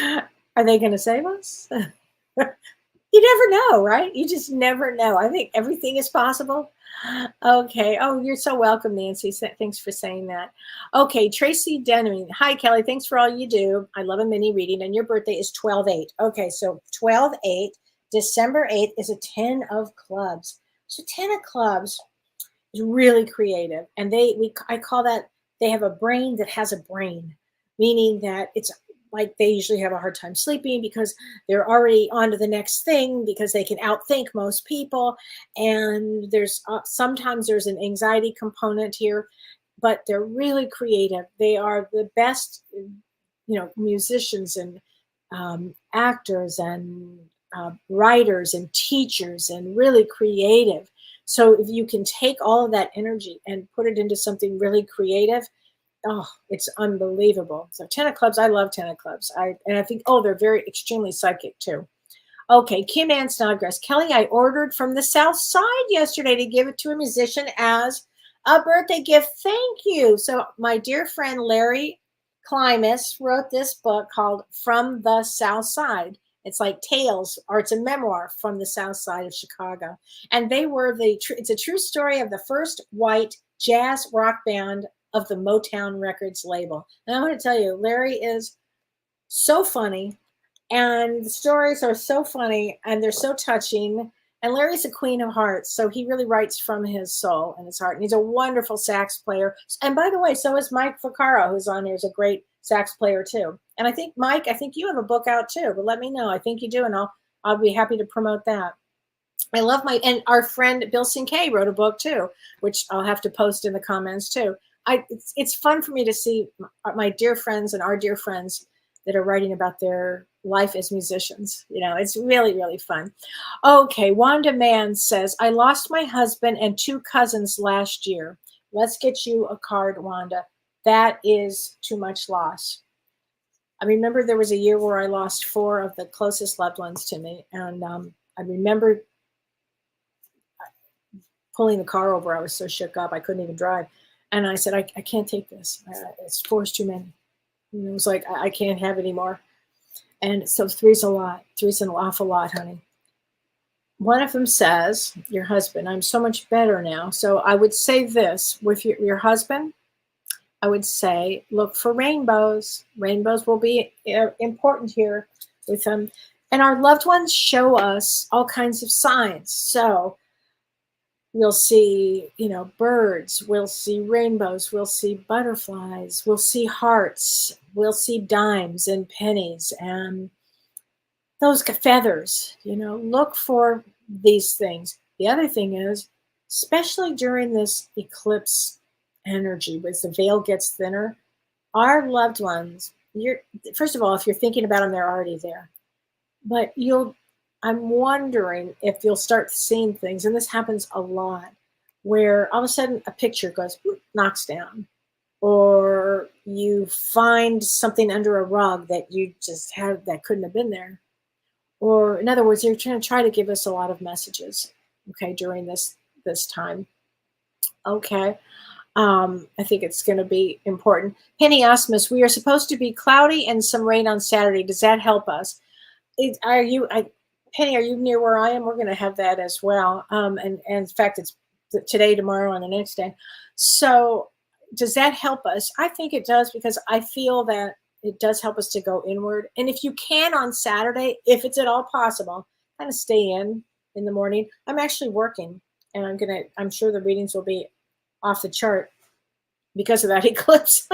are they going to save us? You never know, right? You just never know. I think everything is possible. Okay. Oh, you're so welcome, Nancy. Thanks for saying that. Okay, Tracy Denning. Hi, Kelly. Thanks for all you do. I love a mini reading, and your birthday is 12/8. Okay, so 12/8, December 8th is a 10 of clubs. So 10 of clubs is really creative, and I call that, they have a brain that has a brain, meaning that it's like they usually have a hard time sleeping because they're already on to the next thing because they can outthink most people. And there's sometimes there's an anxiety component here, but they're really creative. They are the best, musicians and actors and writers and teachers and really creative. So if you can take all of that energy and put it into something really creative, oh, it's unbelievable. So 10 of clubs, I love 10 of clubs. I think, they're very extremely psychic too. Okay, Kim Ann Snodgrass. Kelly, I ordered from the South Side yesterday to give it to a musician as a birthday gift. Thank you. So my dear friend Larry Klimas wrote this book called From the South Side. It's like tales, or it's a memoir from the South Side of Chicago. And they were it's a true story of the first white jazz rock band of the Motown Records label. And I want to tell you, Larry is so funny, and the stories are so funny, and they're so touching. And Larry's a queen of hearts, so he really writes from his soul and his heart. And he's a wonderful sax player. And by the way, so is Mike Vaccaro, who's on here, is a great sax player too. And I think, Mike, you have a book out too, but let me know. I think you do, and I'll be happy to promote that. I love and our friend Bill Sinkay wrote a book too, which I'll have to post in the comments too. It's fun for me to see my dear friends and our dear friends that are writing about their life as musicians. It's really, really fun. Okay, Wanda Mann says, I lost my husband and 2 cousins last year. Let's get you a card, Wanda. That is too much loss. I remember there was a year where I lost 4 of the closest loved ones to me. And I remember pulling the car over. I was so shook up, I couldn't even drive. And I said, I can't take this. It's 4's too many. And it was like, I can't have any more. And so 3's a lot. 3's an awful lot, honey. one of them says, your husband, I'm so much better now. So I would say this with your husband. I would say, look for rainbows. Rainbows will be important here with them. And our loved ones show us all kinds of signs. So we'll see, birds, we'll see rainbows, we'll see butterflies, we'll see hearts, we'll see dimes and pennies and those feathers. Look for these things. The other thing is, especially during this eclipse energy, as the veil gets thinner, our loved ones, first of all, if you're thinking about them, they're already there. But I'm wondering if you'll start seeing things, and this happens a lot, where all of a sudden a picture goes, knocks down, or you find something under a rug that you just had that couldn't have been there. Or in other words, they're try to give us a lot of messages, okay, during this time. Okay. I think it's going to be important. Penny Osmus, we are supposed to be cloudy and some rain on Saturday. Does that help us? Penny, are you near where I am? We're going to have that as well. And in fact, it's today, tomorrow, and the next day. So does that help us? I think it does, because I feel that it does help us to go inward. And if you can on Saturday, if it's at all possible, kind of stay in the morning. I'm actually working, and I'm sure the readings will be off the chart because of that eclipse.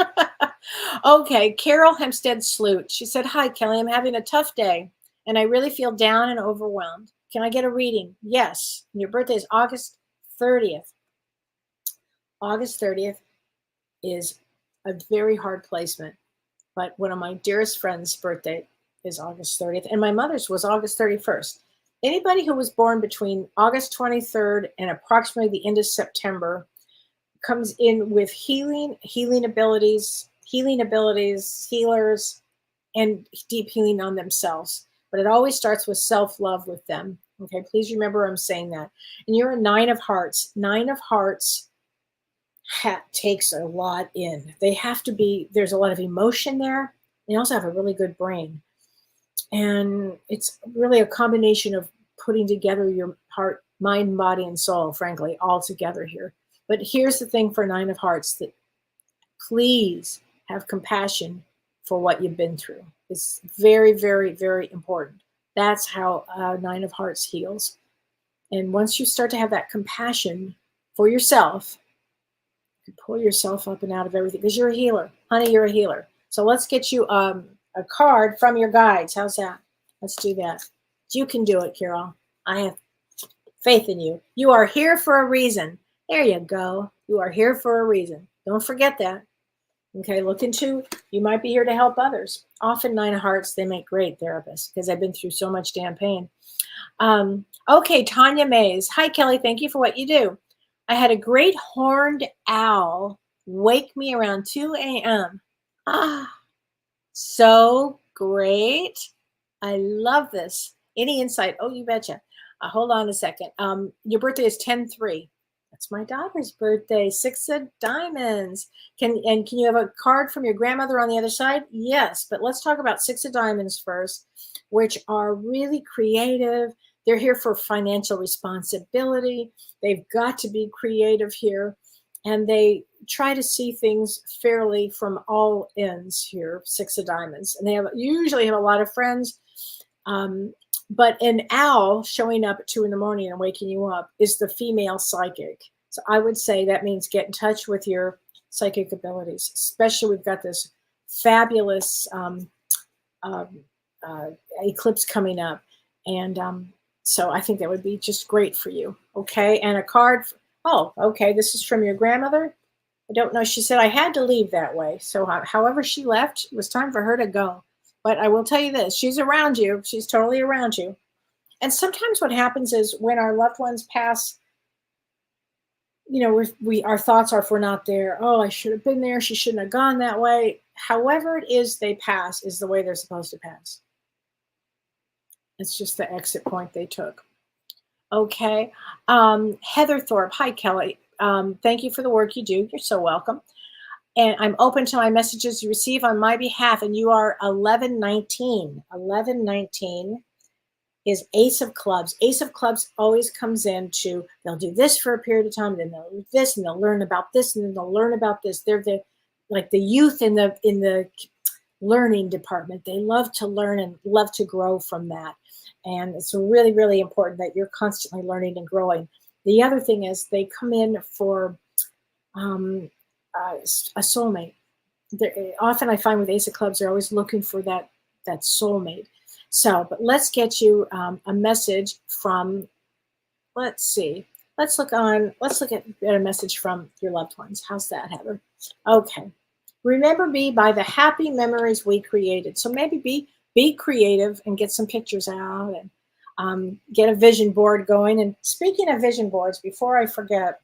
Okay, Carol Hempstead Sloot. She said, hi, Kellee, I'm having a tough day, and I really feel down and overwhelmed. Can I get a reading? Yes. And your birthday is August 30th. August 30th is a very hard placement, but one of my dearest friends' birthday is August 30th, and my mother's was August 31st. Anybody who was born between August 23rd and approximately the end of September comes in with healing abilities, healers, and deep healing on themselves. But it always starts with self-love with them. Okay, please remember I'm saying that. And you're a 9 of Hearts. 9 of Hearts takes a lot in. They have to be, there's a lot of emotion there. They also have a really good brain. And it's really a combination of putting together your heart, mind, body, and soul, frankly, all together here. But here's the thing for 9 of Hearts, that please have compassion for what you've been through. It's very, very, very important. That's how 9 of Hearts heals. And once you start to have that compassion for yourself, you pull yourself up and out of everything, because you're a healer. Honey, you're a healer. So let's get you a card from your guides. How's that? Let's do that. You can do it, Carol. I have faith in you. You are here for a reason. There you go. You are here for a reason. Don't forget that. Okay, you might be here to help others. Often 9 of Hearts, they make great therapists because I've been through so much damn pain. Okay, Tanya Mays. Hi, Kellee. Thank you for what you do. I had a great horned owl wake me around 2 a.m. So great. I love this. Any insight? Oh, you betcha. Hold on a second. Your birthday is 10/3. That's my daughter's birthday. 6 of diamonds. Can you have a card from your grandmother on the other side? Yes, but let's talk about 6 of diamonds first, which are really creative. They're here for financial responsibility. They've got to be creative here, and they try to see things fairly from all ends here. 6 of diamonds, and they usually have a lot of friends. But an owl showing up at 2 in the morning and waking you up is the female psychic. So I would say that means get in touch with your psychic abilities. Especially, we've got this fabulous eclipse coming up, and so I think that would be just great for you. Okay, and a card. Oh, okay. This is from your grandmother. I don't know. She said I had to leave that way. So however she left, it was time for her to go. But I will tell you this, she's around you. She's totally around you. And sometimes what happens is when our loved ones pass, our thoughts are, if we're not there, oh, I should have been there. She shouldn't have gone that way. However it is they pass is the way they're supposed to pass. It's just the exit point they took. Okay. Heather Thorpe. Hi, Kellee. Thank you for the work you do. You're so welcome. And I'm open to my messages you receive on my behalf. And you are 1119. 1119. is Ace of Clubs. Ace of Clubs always comes into, they'll do this for a period of time, then they'll do this, and they'll learn about this, and then they'll learn about this. They're like the youth in the learning department. They love to learn and love to grow from that. And it's really, really important that you're constantly learning and growing. The other thing is they come in for a soulmate. Often I find with Ace of Clubs, they're always looking for that soulmate. So, but let's get you a message from, let's see. Let's look at a message from your loved ones. How's that, Heather? Okay. Remember me by the happy memories we created. So maybe be creative and get some pictures out and get a vision board going. And speaking of vision boards, before I forget,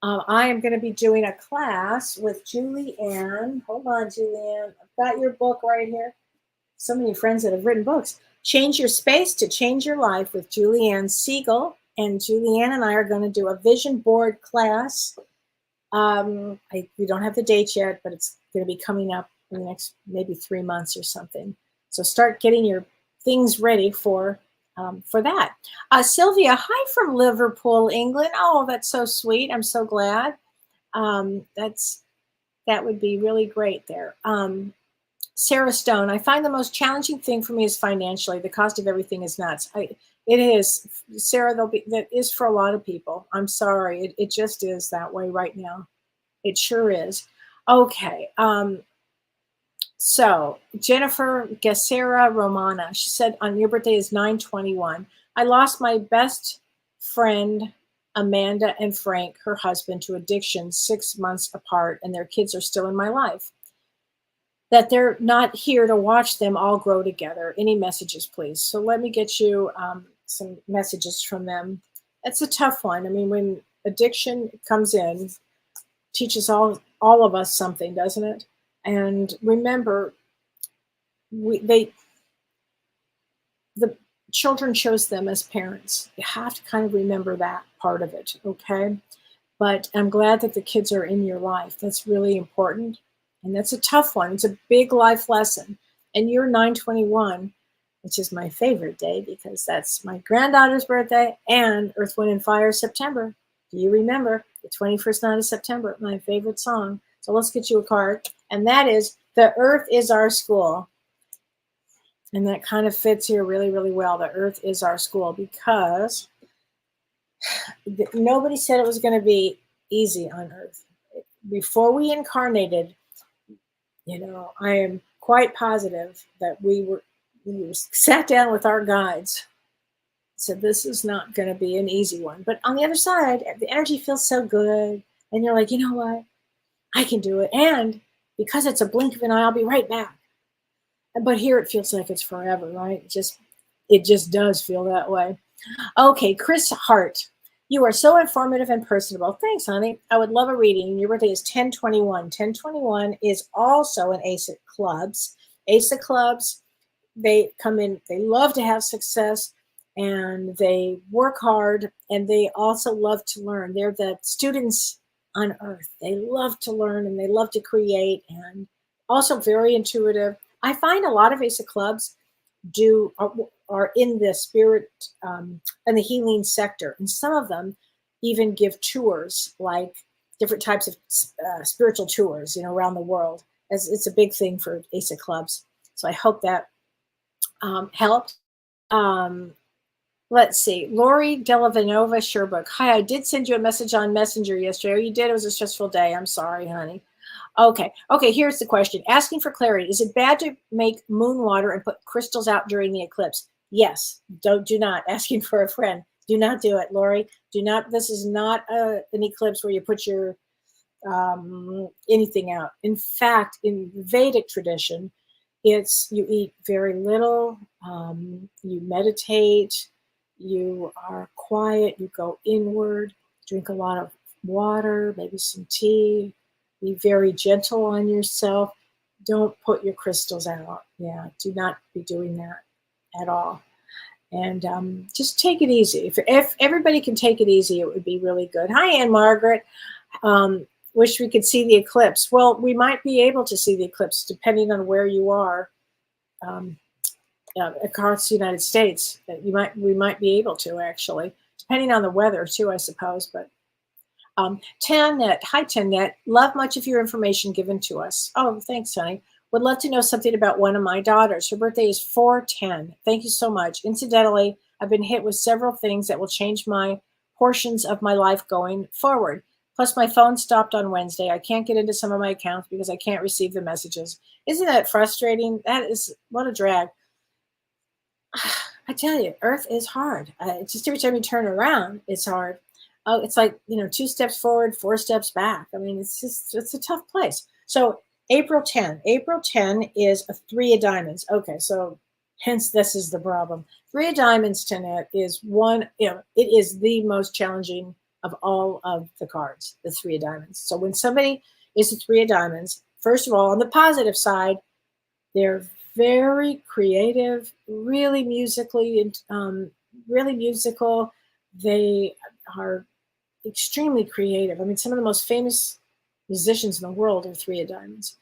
I am going to be doing a class with Julianne. Hold on, Julianne. I've got your book right here. So many friends that have written books. Change Your Space to Change Your Life with Julianne Siegel. And Julianne and I are going to do a vision board class. We don't have the date yet, but it's going to be coming up in the next maybe 3 months or something. So start getting your things ready for that. Sylvia, hi from Liverpool, England. Oh, that's so sweet. I'm so glad. That would be really great there. Sarah Stone, I find the most challenging thing for me is financially. The cost of everything is nuts. It is, Sarah, that is for a lot of people. I'm sorry. It just is that way right now. It sure is. Okay. So Jennifer Gacera Romana, she said, on your birthday is 9/21. I lost my best friend, Amanda, and Frank, her husband, to addiction 6 months apart, and their kids are still in my life. That they're not here to watch them all grow together. Any messages, please? So let me get you some messages from them. It's a tough one. I mean, when addiction comes in, teaches all of us something, doesn't it? And remember, the children chose them as parents. You have to kind of remember that part of it, okay? But I'm glad that the kids are in your life. That's really important. And that's a tough one. It's a big life lesson. And you're 9/21, which is my favorite day because that's my granddaughter's birthday and Earth, Wind, and Fire September. Do you remember the 21st night of September, my favorite song? So let's get you a card. And that is, the Earth is our school. And that kind of fits here really, really well. The Earth is our school because nobody said it was going to be easy on Earth. Before we incarnated, I am quite positive that we sat down with our guides, said this is not going to be an easy one. But on the other side, the energy feels so good. And you're like, you know what? I can do it. And because it's a blink of an eye, I'll be right back. But here it feels like it's forever, right? It just does feel that way. Okay, Chris Hart. You are so informative and personable. Thanks, honey. I would love a reading. Your birthday is 10/21. 10/21 is also an Ace of Clubs. Ace of Clubs, they come in, they love to have success, and they work hard, and they also love to learn. They're the students on Earth. They love to learn, and they love to create, and also very intuitive. I find a lot of Ace of Clubs are in the spirit and the healing sector, and some of them even give tours, like different types of spiritual tours, around the world. As it's a big thing for Ace of Clubs. So I hope that helped. Let's see, Lori Delavanova Sherbrooke. Hi, I did send you a message on Messenger yesterday. Oh, you did? It was a stressful day. I'm sorry, honey. Okay, here's the question. Asking for clarity. Is it bad to make moon water and put crystals out during the eclipse? Yes. Do not. Asking for a friend. Do not do it, Lori. Do not. This is not an eclipse where you put your anything out. In fact, in Vedic tradition, it's you eat very little, you meditate, you are quiet, you go inward, drink a lot of water, maybe some tea. Be very gentle on yourself. Don't put your crystals out. Yeah, do not be doing that at all. And just take it easy. If everybody can take it easy, it would be really good. Hi, Ann Margaret. Wish we could see the eclipse. Well, we might be able to see the eclipse depending on where you are. across the United States. That we might be able to, actually, depending on the weather too, I suppose. But Tannet, hi Tannet, love much of your information given to us. Oh, thanks, honey. Would love to know something about one of my daughters. Her birthday is 4/10. Thank you so much. Incidentally, I've been hit with several things that will change my portions of my life going forward. Plus, my phone stopped on Wednesday. I can't get into some of my accounts because I can't receive the messages. Isn't that frustrating? That is, what a drag. I tell you, Earth is hard. Just every time you turn around, it's hard. Oh, it's like, 2 steps forward, 4 steps back. I mean, it's a tough place. So April 10 is a 3 of diamonds. Okay, so hence this is the problem. 3 of diamonds, Tanette, is one, it is the most challenging of all of the cards, the 3 of diamonds. So when somebody is a 3 of diamonds, first of all, on the positive side, they're very creative, really musically, really musical. They are extremely creative. I mean, some of the most famous musicians in the world are 3 of diamonds.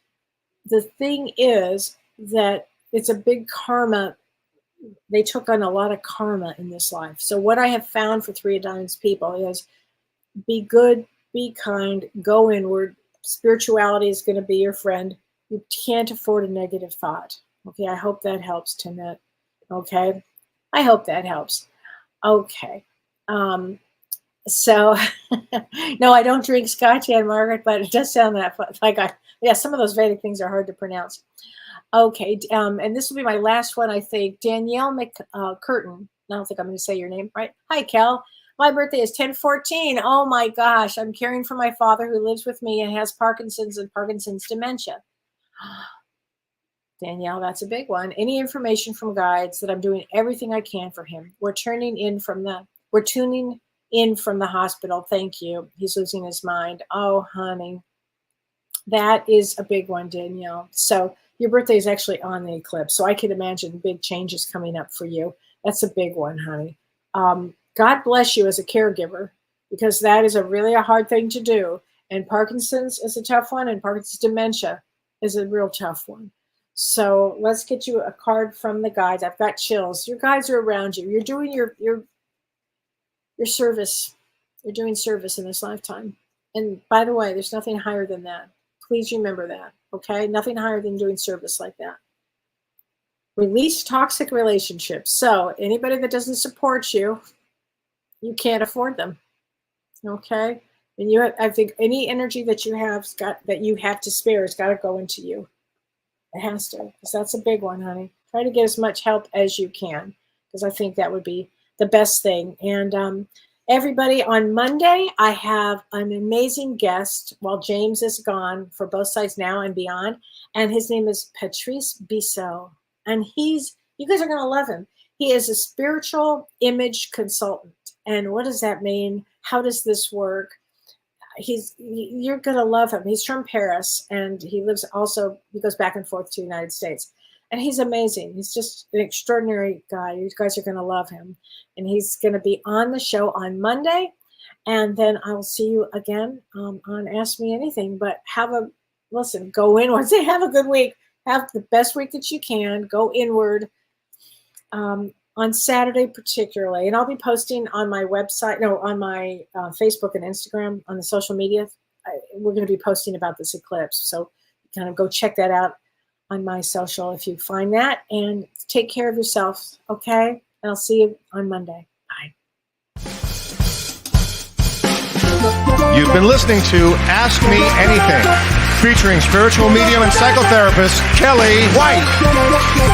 The thing is that it's a big karma. They took on a lot of karma in this life. So what I have found for 3 of diamonds people is be good, be kind, go inward. Spirituality is going to be your friend. You can't afford a negative thought. Okay, I hope that helps, Tanette. Okay, I hope that helps. Okay. So, no, I don't drink scotch yet, Margaret, but it does sound that like some of those Vedic things are hard to pronounce. Okay, and this will be my last one, I think. Danielle McCurtain. I don't think I'm going to say your name right. Hi, Kel. My birthday is 10/14. Oh my gosh, I'm caring for my father who lives with me and has Parkinson's and Parkinson's dementia. Danielle, that's a big one. Any information from guides that I'm doing everything I can for him. We're tuning in from the hospital. Thank you. He's losing his mind. Oh, honey. That is a big one, Danielle. So your birthday is actually on the eclipse. So I could imagine big changes coming up for you. That's a big one, honey. God bless you as a caregiver, because that is a hard thing to do. And Parkinson's is a tough one, and Parkinson's dementia is a real tough one. So let's get you a card from the guides. I've got chills. Your guides are around you. You're doing your service. You're doing service in this lifetime. And by the way, there's nothing higher than that. Please remember that, okay? Nothing higher than doing service like that. Release toxic relationships. So anybody that doesn't support you, you can't afford them, okay? And I think any energy that you have to spare has got to go into you. It has to, because that's a big one, honey. Try to get as much help as you can, because I think that would be the best thing. And everybody, on Monday, I have an amazing guest while James is gone for Both Sides Now and Beyond. And his name is Patrice Bissot. And you guys are going to love him. He is a spiritual image consultant. And what does that mean? How does this work? You're going to love him. He's from Paris, and he goes back and forth to the United States. And he's amazing. He's just an extraordinary guy. You guys are going to love him. And he's going to be on the show on Monday. And then I'll see you again on Ask Me Anything. But go inward. Say, have a good week. Have the best week that you can. Go inward. On Saturday particularly. And I'll be posting on my website, on my Facebook and Instagram, on the social media. We're going to be posting about this eclipse. So kind of go check that out on my social if you find that. And take care of yourself, okay? And I'll see you on Monday. Bye. You've been listening to Ask Me Anything, featuring spiritual medium and psychotherapist Kellee White.